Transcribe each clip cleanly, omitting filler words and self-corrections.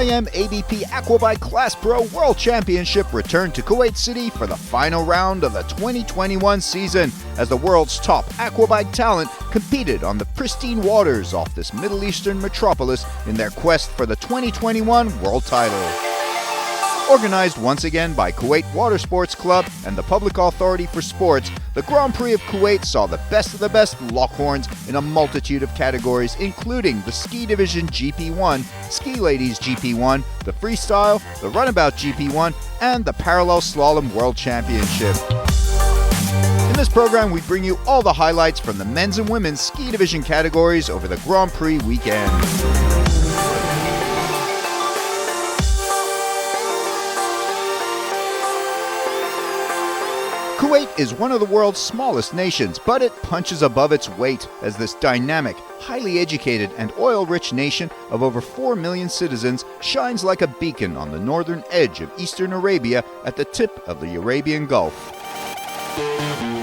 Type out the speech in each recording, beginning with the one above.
UIM-ABP Aquabike Class Pro World Championship returned to Kuwait City for the final round of the 2021 season as the world's top aquabike talent competed on the pristine waters off this Middle Eastern metropolis in their quest for the 2021 world title. Organized once again by Kuwait Water Sports Club and the Public Authority for Sports, the Grand Prix of Kuwait saw the best of the best Lockhorns in a multitude of categories, including the Ski Division GP1, Ski Ladies GP1, the Freestyle, the Runabout GP1, and the Parallel Slalom World Championship. In this program, we bring you all the highlights from the men's and women's Ski Division categories over the Grand Prix weekend. Kuwait is one of the world's smallest nations, but it punches above its weight as this dynamic, highly educated, and oil-rich nation of over 4 million citizens shines like a beacon on the northern edge of eastern Arabia at the tip of the Arabian Gulf.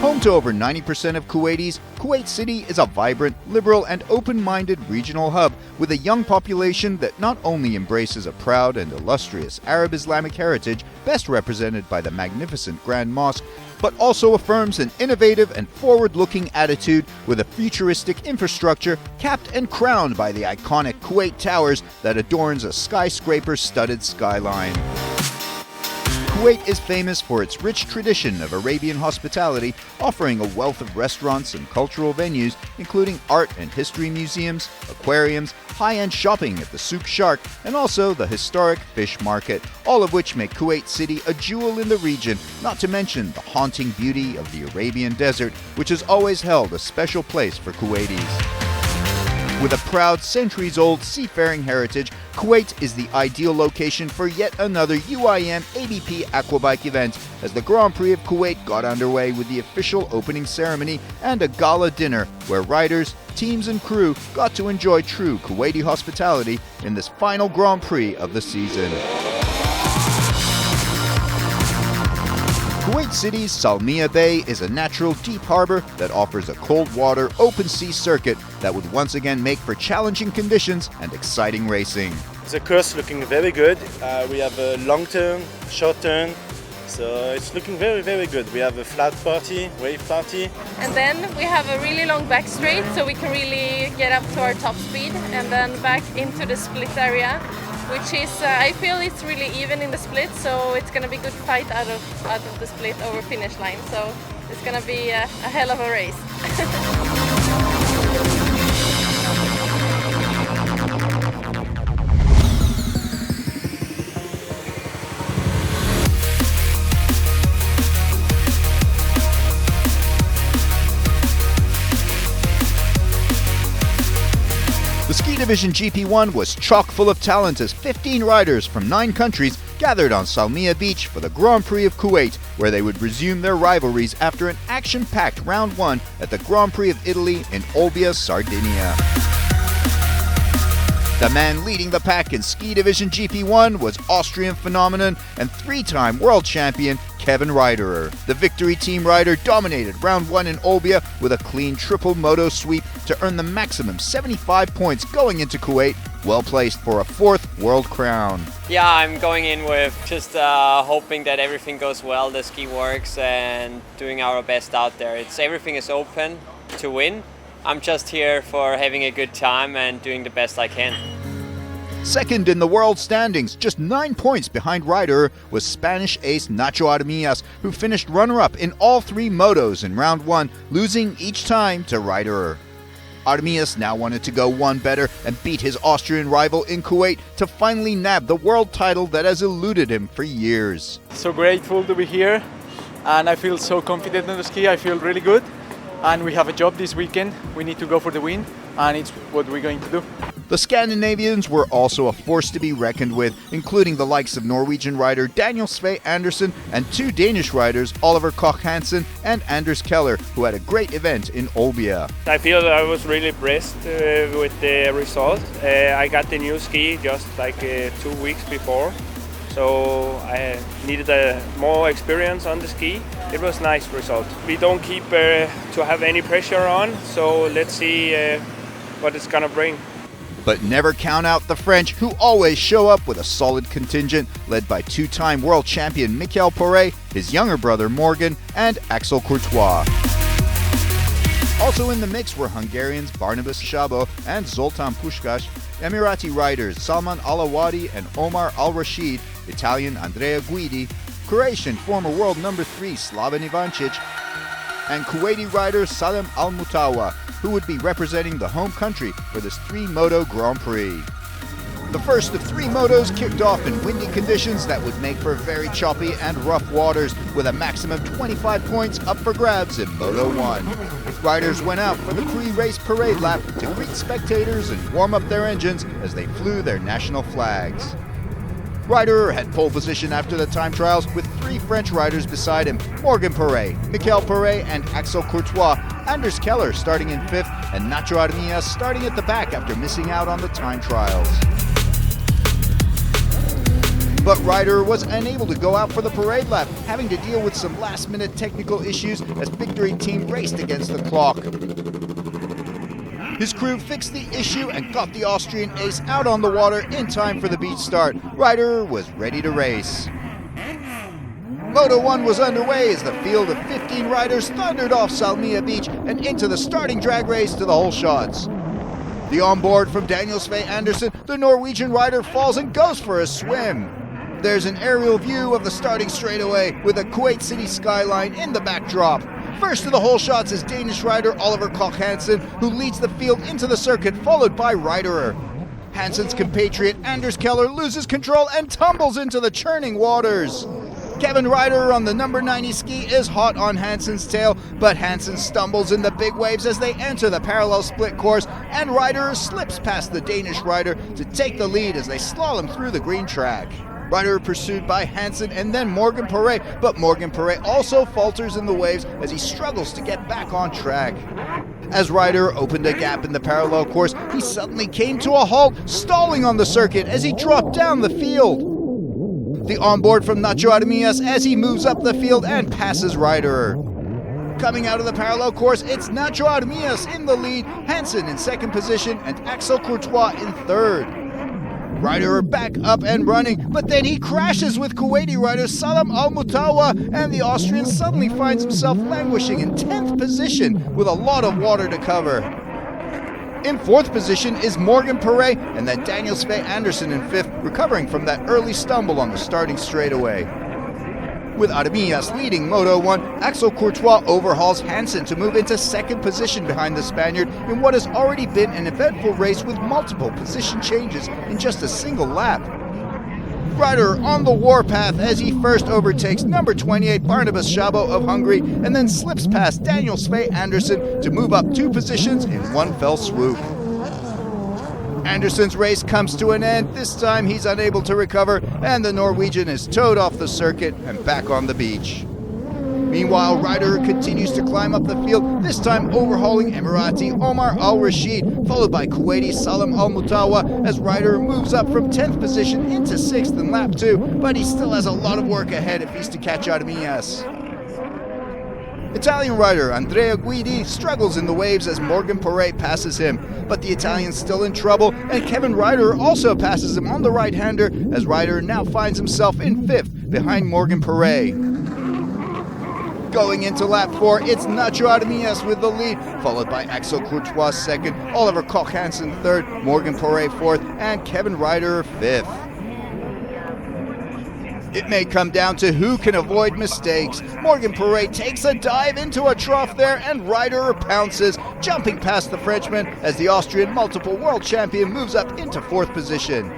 Home to over 90% of Kuwaitis, Kuwait City is a vibrant, liberal, and open-minded regional hub with a young population that not only embraces a proud and illustrious Arab Islamic heritage best represented by the magnificent Grand Mosque, but also affirms an innovative and forward-looking attitude with a futuristic infrastructure capped and crowned by the iconic Kuwait Towers that adorns a skyscraper-studded skyline. Kuwait is famous for its rich tradition of Arabian hospitality, offering a wealth of restaurants and cultural venues, including art and history museums, aquariums, high-end shopping at the Souk Shark, and also the historic fish market, all of which make Kuwait City a jewel in the region, not to mention the haunting beauty of the Arabian desert, which has always held a special place for Kuwaitis. With a proud centuries-old seafaring heritage, Kuwait is the ideal location for yet another UIM-ABP Aquabike event as the Grand Prix of Kuwait got underway with the official opening ceremony and a gala dinner where riders, teams and crew got to enjoy true Kuwaiti hospitality in this final Grand Prix of the season. Kuwait City's Salmiya Bay is a natural deep harbor that offers a cold water, open sea circuit that would once again make for challenging conditions and exciting racing. The course looking very good. We have a long turn, short turn, so it's looking very, very good. We have a flat party, wave party. And then we have a really long back straight, so we can really get up to our top speed, and then back into the split area, which is, I feel it's really even in the split, so it's going to be good fight out of the split over finish line. So it's going to be a hell of a race. The Ski Division GP1 was chock full of talent as 15 riders from 9 countries gathered on Salmiya Beach for the Grand Prix of Kuwait, where they would resume their rivalries after an action-packed round 1 at the Grand Prix of Italy in Olbia, Sardinia. The man leading the pack in Ski Division GP1 was Austrian phenomenon and 3-time world champion Kevin Reiderer. The Victory Team rider dominated round 1 in Olbia with a clean triple moto sweep to earn the maximum 75 points going into Kuwait, well placed for a 4th world crown. Yeah, I'm going in with just hoping that everything goes well, the ski works, and doing our best out there. Everything is open to win. I'm just here for having a good time and doing the best I can. Second in the world standings, just 9 points behind Reiderer, was Spanish ace Nacho Armillas, who finished runner-up in all 3 motos in round 1, losing each time to Reiderer. Armillas now wanted to go one better and beat his Austrian rival in Kuwait to finally nab the world title that has eluded him for years. So grateful to be here, and I feel so confident on the ski. I feel really good, and we have a job this weekend. We need to go for the win, and it's what we're going to do. The Scandinavians were also a force to be reckoned with, including the likes of Norwegian rider Daniel Sve Andersen and 2 Danish riders, Oliver Koch Hansen and Anders Keller, who had a great event in Olbia. I feel I was really impressed with the result. I got the new ski just like 2 weeks before, so I needed more experience on the ski. It was a nice result. We don't keep to have any pressure on, so let's see what it's gonna bring. But never count out the French, who always show up with a solid contingent led by two-time world champion Michael Prix, his younger brother Morgan, and Axel Courtois. Also in the mix were Hungarians Barnabas Szabo and Zoltán Puskás, Emirati riders Salman Alawadi and Omar Al-Rashid, Italian Andrea Guidi, Croatian former world number 3 Slaven Ivancic, and Kuwaiti rider Salem Al-Mutawa, who would be representing the home country for this 3-moto Grand Prix. The first of 3 motos kicked off in windy conditions that would make for very choppy and rough waters, with a maximum 25 points up for grabs in Moto 1. Riders went out for the pre-race parade lap to greet spectators and warm up their engines as they flew their national flags. Ryder had pole position after the time trials with 3 French riders beside him: Morgan Prix, Michael Prix, and Axel Courtois, Anders Keller starting in 5th, and Nacho Armias starting at the back after missing out on the time trials. But Ryder was unable to go out for the parade lap, having to deal with some last-minute technical issues as Victory Team raced against the clock. His crew fixed the issue and got the Austrian ace out on the water in time for the beach start. Ryder was ready to race. Moto 1 was underway as the field of 15 riders thundered off Salmiya Beach and into the starting drag race to the hole shots. The onboard from Daniel Sve Andersen, the Norwegian rider, falls and goes for a swim. There's an aerial view of the starting straightaway with a Kuwait city skyline in the backdrop. First to the hole shots is Danish rider Oliver Koch Hansen, who leads the field into the circuit, followed by Ryderer. Hansen's compatriot Anders Keller loses control and tumbles into the churning waters. Kevin Ryderer on the number 90 ski is hot on Hansen's tail, but Hansen stumbles in the big waves as they enter the parallel split course, and Ryderer slips past the Danish rider to take the lead as they slalom through the green track. Ryderer pursued by Hansen and then Morgan Prix, but Morgan Prix also falters in the waves as he struggles to get back on track. As Ryderer opened a gap in the parallel course, he suddenly came to a halt, stalling on the circuit as he dropped down the field. The onboard from Nacho Armias as he moves up the field and passes Ryderer. Coming out of the parallel course, it's Nacho Armias in the lead, Hansen in second position, and Axel Courtois in third. Ryderer back up and running, but then he crashes with Kuwaiti rider Salem Al-Mutawa, and the Austrian suddenly finds himself languishing in 10th position with a lot of water to cover. In 4th position is Morgan Prix, and then Daniel Sve Andersen in 5th, recovering from that early stumble on the starting straightaway. With Armias leading Moto 1, Axel Courtois overhauls Hansen to move into second position behind the Spaniard in what has already been an eventful race with multiple position changes in just a single lap. Ryder on the warpath as he first overtakes number 28 Barnabas Szabo of Hungary and then slips past Daniel Sve Andersen to move up 2 positions in one fell swoop. Andersen's race comes to an end. This time he's unable to recover, and the Norwegian is towed off the circuit and back on the beach. Meanwhile, Ryder continues to climb up the field, this time overhauling Emirati Omar Al-Rashid, followed by Kuwaiti Salem Al-Mutawa as Ryder moves up from 10th position into 6th in lap 2, but he still has a lot of work ahead if he's to catch Armias. Italian rider Andrea Guidi struggles in the waves as Morgan Prix passes him, but the Italian's still in trouble, and Kevin Ryder also passes him on the right-hander as Ryder now finds himself in 5th behind Morgan Prix. Going into lap 4, it's Nacho Armias with the lead, followed by Axel Courtois 2nd, Oliver Koch Hansen 3rd, Morgan Prix 4th, and Kevin Ryder 5th. It may come down to who can avoid mistakes. Morgan Prix takes a dive into a trough there, and Ryder pounces, jumping past the Frenchman as the Austrian multiple world champion moves up into 4th position.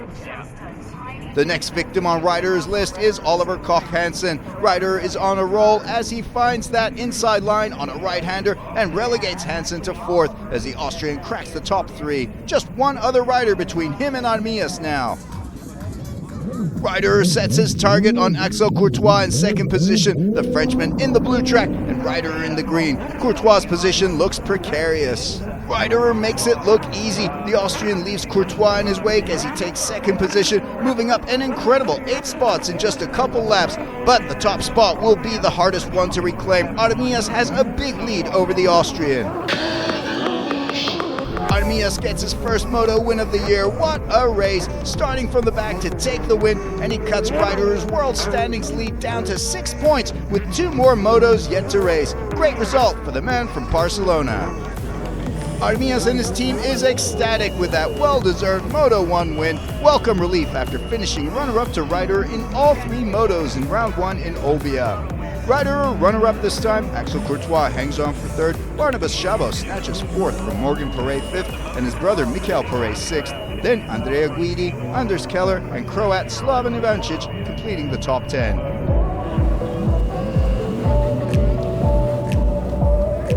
The next victim on Ryder's list is Oliver Koch Hansen. Ryder is on a roll as he finds that inside line on a right-hander and relegates Hansen to 4th as the Austrian cracks the top 3. Just one other rider between him and Armias now. Ryder sets his target on Axel Courtois in 2nd position, the Frenchman in the blue track and Ryder in the green. Courtois' position looks precarious. Ryder makes it look easy. The Austrian leaves Courtois in his wake as he takes 2nd position, moving up an incredible 8 spots in just a couple laps, but the top spot will be the hardest one to reclaim. Armias has a big lead over the Austrian. Armias gets his first moto win of the year. What a race! Starting from the back to take the win, and he cuts Ryder's world standings lead down to 6 points with 2 more motos yet to race. Great result for the man from Barcelona. Armias and his team is ecstatic with that well-deserved Moto 1 win. Welcome relief after finishing runner-up to Ryder in all 3 motos in round 1 in Olbia. Ryder runner-up this time, Axel Courtois hangs on for 3rd, Barnabas Szabo snatches 4th from Morgan Perret 5th, and his brother Michael Perret 6th, then Andrea Guidi, Anders Keller, and Croat Slaven Ivancic completing the top 10.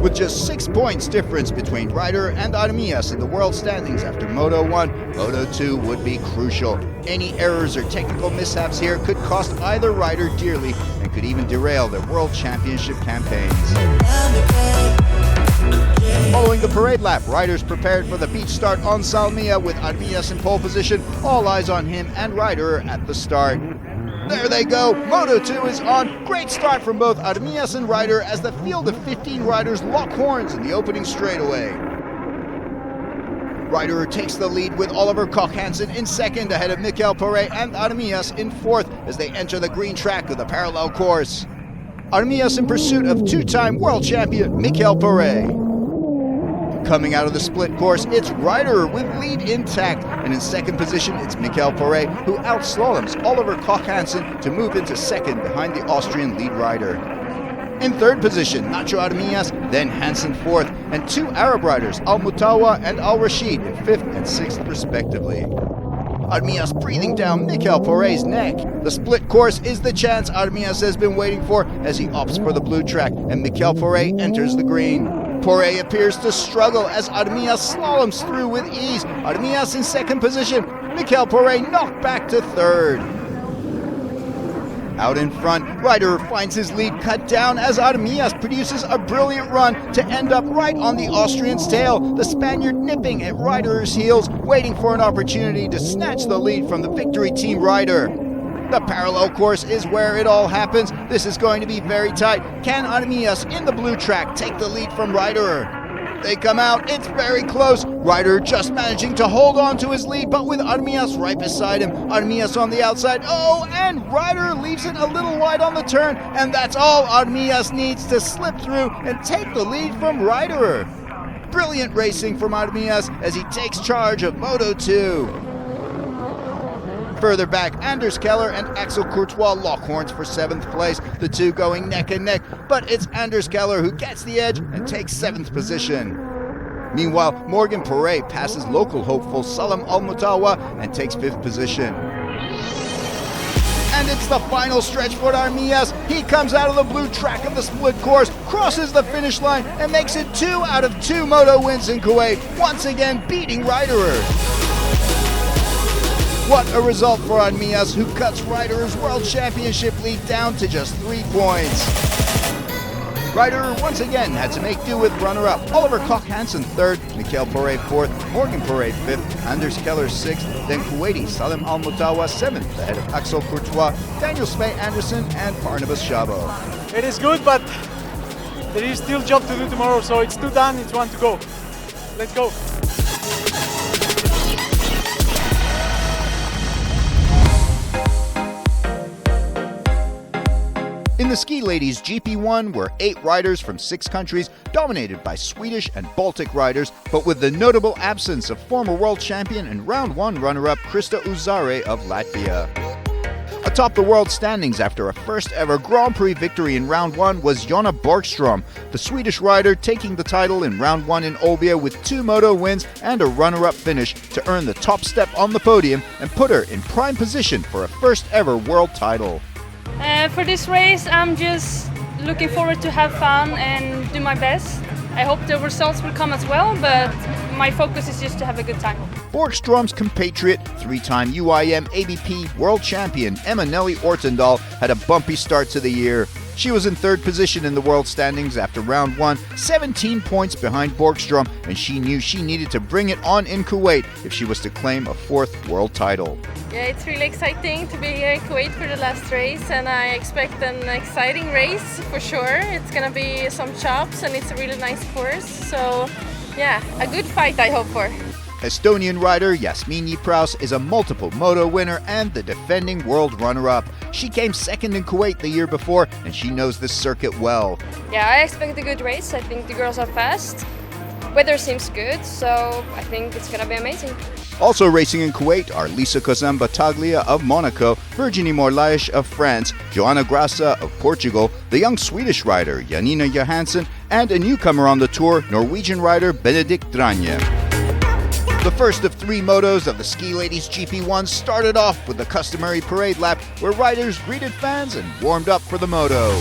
With just 6 points difference between Ryder and Armias in the world standings after Moto 1, Moto 2 would be crucial. Any errors or technical mishaps here could cost either rider dearly and could even derail their World Championship campaigns. Following the parade lap, riders prepared for the beach start on Salmiya with Armias in pole position, all eyes on him and Ryder at the start. There they go, Moto 2 is on. Great start from both Armias and Ryder as the field of 15 riders lock horns in the opening straightaway. Ryder takes the lead with Oliver Koch-Hansen in 2nd ahead of Michael Perret and Armias in 4th as they enter the green track of the parallel course. Armias in pursuit of 2-time world champion Michael Perret. Coming out of the split course, it's Ryder with lead intact, and in 2nd position, it's Michael Perret, who outslaloms Oliver Koch-Hansen to move into 2nd behind the Austrian lead rider. In 3rd position, Nacho Armias, then Hansen 4th, and 2 Arab riders, Al-Mutawa and Al-Rashid in 5th and 6th respectively. Armias breathing down Michael Perret's neck. The split course is the chance Armias has been waiting for as he opts for the blue track, and Michael Perret enters the green. Perret appears to struggle as Armias slaloms through with ease. Armias in 2nd position, Michael Perret knocked back to 3rd. Out in front, Ryder finds his lead cut down as Armias produces a brilliant run to end up right on the Austrian's tail, the Spaniard nipping at Ryder's heels, waiting for an opportunity to snatch the lead from the victory team rider. The parallel course is where it all happens. This is going to be very tight. Can Armias in the blue track take the lead from Ryder? They come out, it's very close. Ryder just managing to hold on to his lead, but with Armias right beside him. Armias on the outside, and Ryder leaves it a little wide on the turn, and that's all Armias needs to slip through and take the lead from Ryder. Brilliant racing from Armias as he takes charge of Moto 2. Further back, Anders Keller and Axel Courtois lock horns for 7th place, the two going neck and neck, but it's Anders Keller who gets the edge and takes 7th position. Meanwhile, Morgan Perret passes local hopeful Salam Al-Mutawa and takes 5th position. And it's the final stretch for Armias. He comes out of the blue track of the split course, crosses the finish line, and makes it 2 out of 2 moto wins in Kuwait, once again beating Ryder. What a result for Armias, who cuts Ryder's World Championship lead down to just 3 points. Ryder once again had to make do with runner-up Oliver Koch-Hansen 3rd, Michael Perret 4th, Morgan Perret 5th, Anders Keller 6th, then Kuwaiti Salem Al-Mutawa 7th ahead of Axel Courtois, Daniel Svei Anderson, and Barnabas Szabo. It is good, but there is still job to do tomorrow, so it's 2 done, it's 1 to go. Let's go. In the Ski Ladies GP1 were 8 riders from 6 countries, dominated by Swedish and Baltic riders, but with the notable absence of former world champion and round 1 runner-up Krista Uzare of Latvia. Atop the world standings after a first-ever Grand Prix victory in round 1 was Jonna Borgström, the Swedish rider taking the title in round 1 in Olbia with 2 moto wins and a runner-up finish to earn the top step on the podium and put her in prime position for a first-ever world title. For this race, I'm just looking forward to have fun and do my best. I hope the results will come as well, but my focus is just to have a good time. Borgström's compatriot, 3-time UIM-ABP world champion Emma Nelly Ortendal had a bumpy start to the year. She was in 3rd position in the world standings after round 1, 17 points behind Borgström, and she knew she needed to bring it on in Kuwait if she was to claim a 4th world title. Yeah, it's really exciting to be here in Kuwait for the last race, and I expect an exciting race for sure. It's gonna be some chops and it's a really nice course, so yeah, a good fight I hope for. Estonian rider Jasmine Praus is a multiple moto winner and the defending world runner-up. She came second in Kuwait the year before, and she knows this circuit well. Yeah, I expect a good race. I think the girls are fast. Weather seems good, so I think it's gonna be amazing. Also racing in Kuwait are Lisa Battaglia of Monaco, Virginie Morlaich of France, Johanna Grassa of Portugal, the young Swedish rider Janina Johansson, and a newcomer on the tour, Norwegian rider Benedikt Dranje. The first of 3 motos of the Ski Ladies GP1 started off with the customary parade lap where riders greeted fans and warmed up for the moto.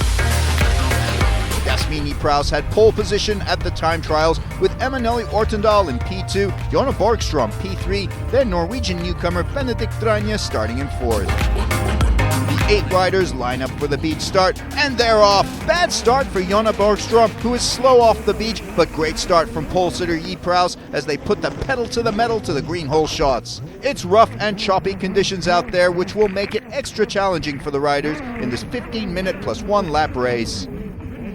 Jasmine Praus had pole position at the time trials with Emanuelle Ortendal in P2, Jonna Borgström P3, then Norwegian newcomer Benedikt Dranje starting in 4th. The 8 riders line up for the beach start, and they're off. Bad start for Jonna Borgström, who is slow off the beach, but great start from pole sitter Yi Praus as they put the pedal to the metal to the green hole shots. It's rough and choppy conditions out there, which will make it extra challenging for the riders in this 15-minute plus 1 lap race.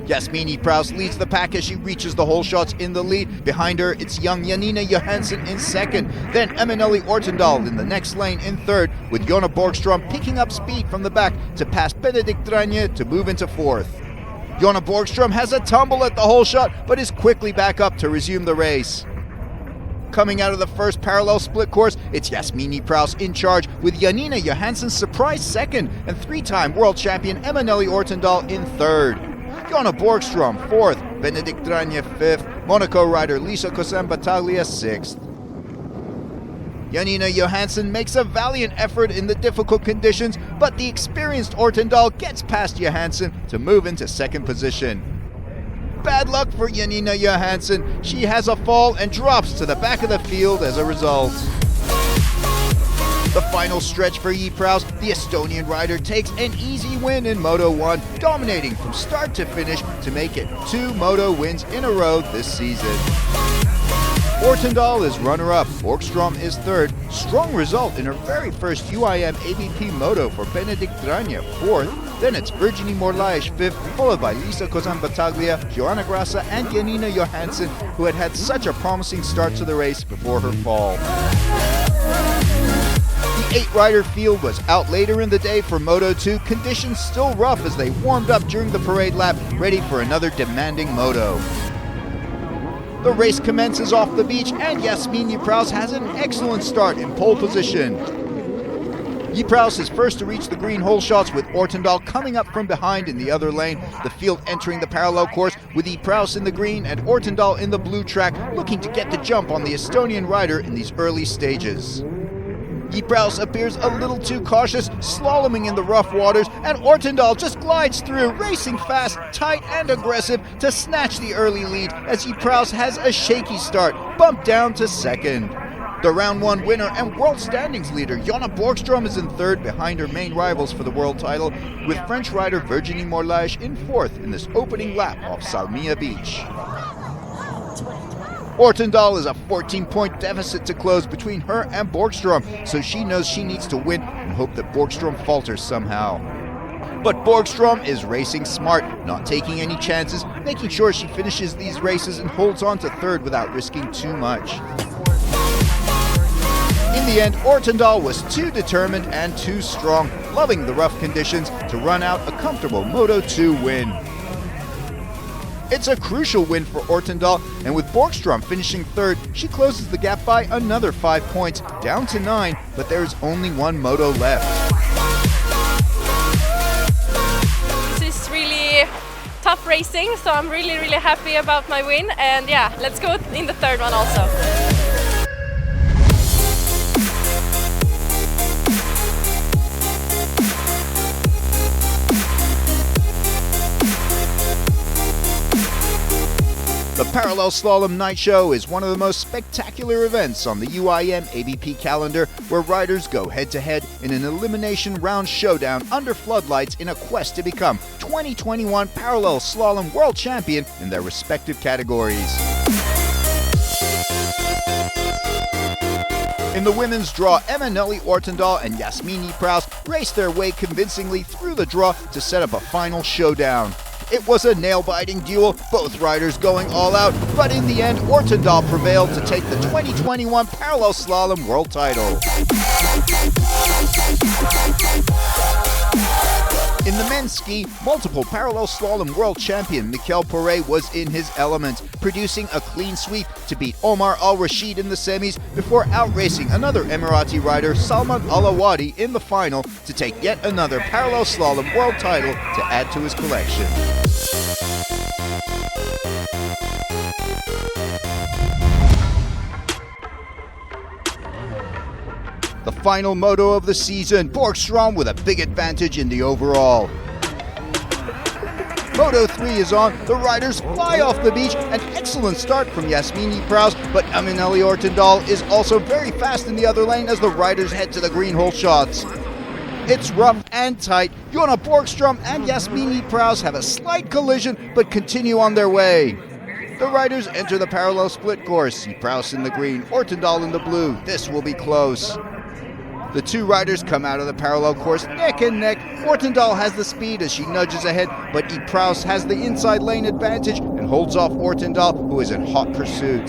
Jasmine Praus leads the pack as she reaches the hole shots in the lead. Behind her, it's young Janina Johansson in second. Then Emanuelle Ortendal in the next lane in third, with Jonna Borgström picking up speed from the back to pass Benedikt Dranje to move into 4th. Jonna Borgström has a tumble at the hole shot, but is quickly back up to resume the race. Coming out of the first parallel split course, it's Jasmine Praus in charge, with Janina Johansson's surprise second and 3-time world champion Emanuelle Ortendal in third. Jonna Borgström 4th, Benedikt Dranje 5th, Monaco rider Lisa Battaglia 6th. Janina Johansson makes a valiant effort in the difficult conditions, but the experienced Ortendal gets past Johansson to move into 2nd position. Bad luck for Janina Johansson. She has a fall and drops to the back of the field as a result. The final stretch for Yi Praus, the Estonian rider takes an easy win in Moto 1, dominating from start to finish to make it 2 Moto wins in a row this season. Ortendal is runner-up, Borgström is 3rd. Strong result in her very first UIM-ABP Moto for Benedikt Dranje, 4th. Then it's Virginie Morlaich 5th, followed by Lisa Battaglia, Johanna Grassa, and Janina Johansson, who had such a promising start to the race before her fall. The 8-rider field was out later in the day for Moto 2, conditions still rough as they warmed up during the parade lap, ready for another demanding moto. The race commences off the beach, and Jasmine Praus has an excellent start in pole position. Yi Praus is first to reach the green hole shots, with Ortendal coming up from behind in the other lane. The field entering the parallel course with Yi Praus in the green and Ortendal in the blue track, looking to get the jump on the Estonian rider in these early stages. Yi Praus appears a little too cautious, slaloming in the rough waters, and Ortendal just glides through, racing fast, tight, and aggressive to snatch the early lead as Yi Praus has a shaky start, bumped down to 2nd. The round 1 winner and world standings leader Jonna Borgström is in 3rd behind her main rivals for the world title, with French rider Virginie Morlaich in 4th in this opening lap off Salmiya Beach. Ortendal is a 14-point deficit to close between her and Borgström, so she knows she needs to win and hope that Borgström falters somehow. But Borgström is racing smart, not taking any chances, making sure she finishes these races and holds on to 3rd without risking too much. In the end, Ortendal was too determined and too strong, loving the rough conditions, to run out a comfortable Moto 2 win. It's a crucial win for Ortendal, and with Borgström finishing 3rd, she closes the gap by another 5 points, down to 9, but there is only 1 moto left. This is really tough racing, so I'm really happy about my win, and yeah, let's go in the 3rd one also. The Parallel Slalom Night Show is one of the most spectacular events on the UIM-ABP calendar, where riders go head-to-head in an elimination round showdown under floodlights in a quest to become 2021 Parallel Slalom World Champion in their respective categories. In the women's draw, Emanuelle Ortendal and Jasmine Praus raced their way convincingly through the draw to set up a final showdown. It was a nail-biting duel, both riders going all out, but in the end, Ortendal prevailed to take the 2021 Parallel Slalom World title. In the men's ski, multiple parallel slalom world champion Mikel Prix was in his element, producing a clean sweep to beat Omar Al-Rashid in the semis before outracing another Emirati rider, Salman Al-Awadi, in the final to take yet another parallel slalom world title to add to his collection. The final moto of the season, Borgstrom with a big advantage in the overall. Moto 3 is on, the riders fly off the beach, an excellent start from Yasmini Prous, but Amineli Ortendal is also very fast in the other lane as the riders head to the green hole shots. It's rough and tight. Jonna Borgstrom and Yasmini Prous have a slight collision but continue on their way. The riders enter the parallel split course, Prous in the green, Ortendal in the blue. This will be close. The two riders come out of the parallel course neck and neck. Ortendal has the speed as she nudges ahead, but Prous has the inside lane advantage and holds off Ortendal, who is in hot pursuit.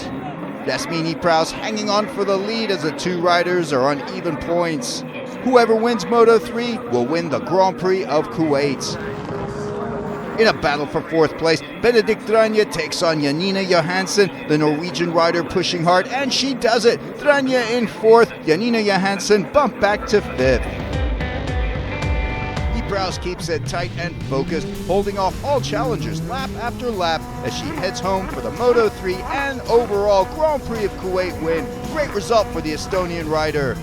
Yasmini Prous hanging on for the lead as the two riders are on even points. Whoever wins Moto 3 will win the Grand Prix of Kuwait. In a battle for fourth place, Benedikt Dranje takes on Janine Johansen, the Norwegian rider pushing hard, and she does it. Dranje in fourth, Janine Johansen bumped back to fifth. Prous keeps it tight and focused, holding off all challengers lap after lap as she heads home for the Moto 3 and overall Grand Prix of Kuwait win. Great result for the Estonian rider.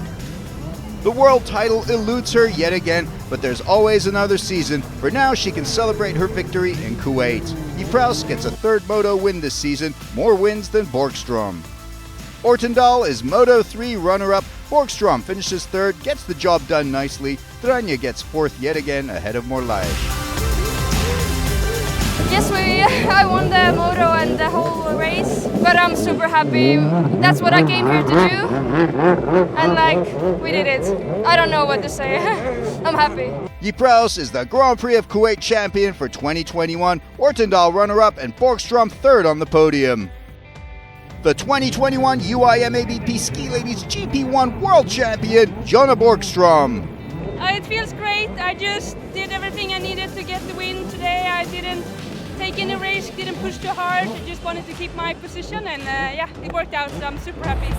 The world title eludes her yet again, but there's always another season. For now, she can celebrate her victory in Kuwait. Prous gets a third Moto win this season, more wins than Borgstrom. Ortendal is Moto 3 runner-up. Borgstrom finishes third, gets the job done nicely. Dranje gets fourth yet again ahead of Morlaev. Yes, I won the moto and the whole race, but I'm super happy. That's what I came here to do, and we did it. I don't know what to say. I'm happy. Prous is the Grand Prix of Kuwait champion for 2021, Ortendal runner-up, and Borgstrom third on the podium. The 2021 UIM-ABP Ski Ladies GP1 World Champion, Jonna Borgstrom. It feels great. I just did everything I needed to get the win today. I didn't take any risk, didn't push too hard. I just wanted to keep my position, and it worked out, so I'm super happy.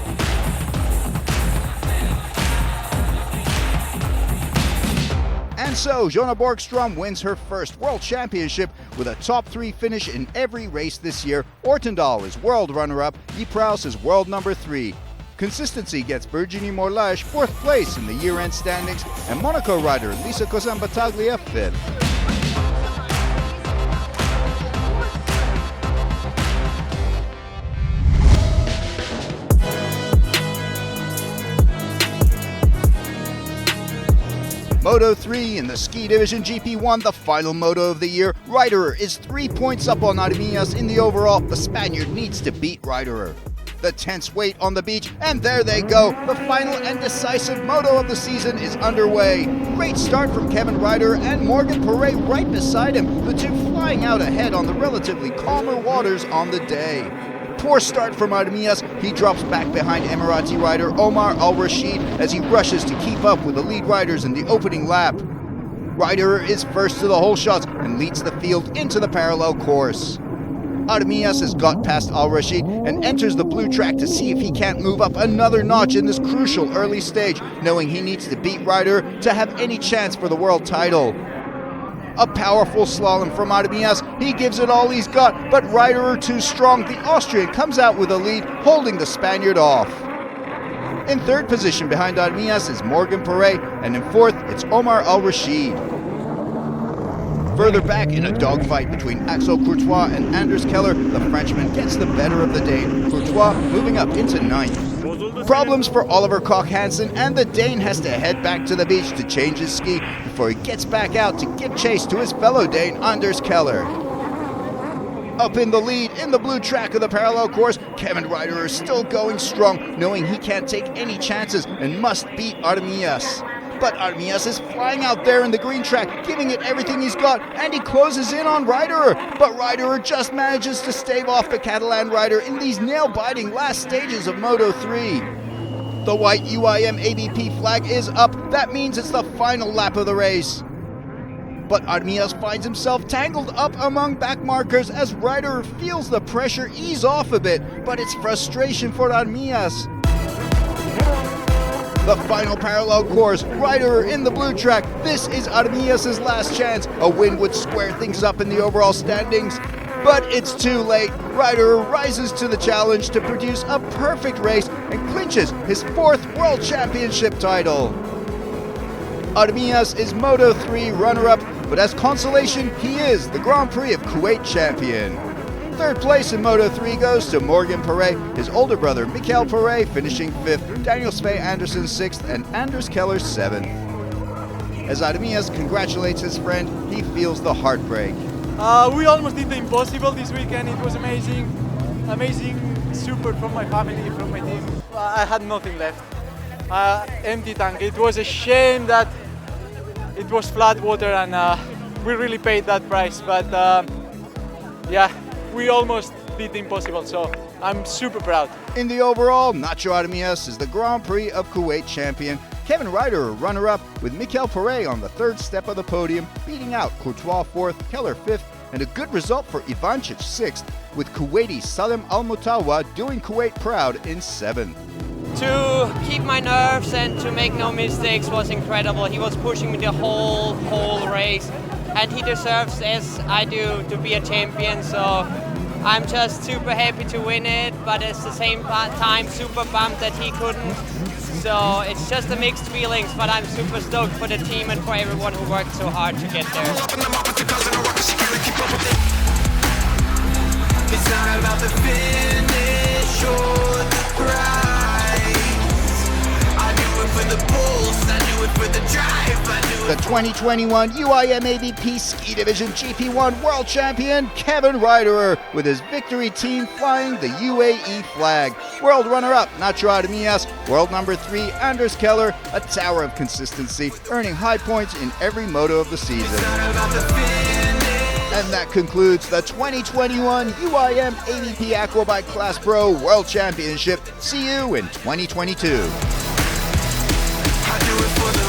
And so, Jonna Borgstrom wins her first World Championship with a top 3 finish in every race this year. Ortendal is world runner-up, Prous is world number 3. Consistency gets Virginie Morlaev 4th place in the year-end standings, and Monaco rider Lisa Kozan-Battaglia 5th. Moto 3 in the ski division GP1, the final moto of the year. Ryderer is 3 points up on Armias in the overall. The Spaniard needs to beat Ryderer. The tense wait on the beach, and there they go. The final and decisive moto of the season is underway. Great start from Kevin Ryderer and Morgan Prix right beside him, the two flying out ahead on the relatively calmer waters on the day. Poor start from Armias. He drops back behind Emirati rider Omar Al-Rashid as he rushes to keep up with the lead riders in the opening lap. Ryderer is first to the hole shots and leads the field into the parallel course. Armias has got past Al-Rashid and enters the blue track to see if he can't move up another notch in this crucial early stage, knowing he needs to beat Ryderer to have any chance for the world title. A powerful slalom from Armias. He gives it all he's got, but Ryderer too strong. The Austrian comes out with a lead, holding the Spaniard off. In third position behind Armias is Morgan Prix, and in fourth it's Omar Al-Rashid. Further back in a dogfight between Axel Courtois and Anders Keller, the Frenchman gets the better of the Dane, Courtois moving up into ninth. Problems for Oliver Koch-Hansen, and the Dane has to head back to the beach to change his ski before he gets back out to give chase to his fellow Dane, Anders Keller. Up in the lead in the blue track of the parallel course, Kevin Ryderer is still going strong, knowing he can't take any chances and must beat Armias. But Armias is flying out there in the green track, giving it everything he's got, and he closes in on Reiderer. But Reiderer just manages to stave off the Catalan rider in these nail-biting last stages of Moto 3. The white UIM-ABP flag is up. That means it's the final lap of the race. But Armias finds himself tangled up among back markers as Reiderer feels the pressure ease off a bit, but it's frustration for Armias. The final parallel course, Reiderer in the blue track. This is Armias' last chance. A win would square things up in the overall standings. But it's too late. Reiderer rises to the challenge to produce a perfect race and clinches his 4th World Championship title. Armias is Moto 3 runner-up, but as consolation, he is the Grand Prix of Kuwait champion. 3rd place in Moto 3 goes to Morgan Prix, his older brother Mikael Prix finishing 5th, Daniel Sve Andersen 6th, and Anders Keller 7th. As Armias congratulates his friend, he feels the heartbreak. We almost did the impossible this weekend. It was amazing, support from my family, from my team. I had nothing left. Empty tank. It was a shame that it was flat water and we really paid that price. But yeah, we almost did the impossible, so I'm super proud. In the overall, Nacho Armias is the Grand Prix of Kuwait champion. Kevin Reiderer runner-up with Mikael Prix on the 3rd step of the podium, beating out Courtois 4th, Keller 5th, and a good result for Ivancic 6th, with Kuwaiti Salem Al-Motawa doing Kuwait proud in 7th. To keep my nerves and to make no mistakes was incredible. He was pushing me the whole race, and he deserves, as I do, to be a champion. So I'm just super happy to win it, but at the same time super bummed that he couldn't. So it's just a mixed feelings, but I'm super stoked for the team and for everyone who worked so hard to get there. It's not about the finish or the prize. I do it for the pulse, I do it for the drive, I do it. The 2021 UIM-ABP Ski Division GP1 World Champion Kevin Reiderer with his victory team flying the UAE flag. World runner-up Nacho Armias, world number 3 Anders Keller, a tower of consistency, earning high points in every moto of the season. And that concludes the 2021 UIM-ABP Aquabike Class Pro World Championship. See you in 2022. I do it for the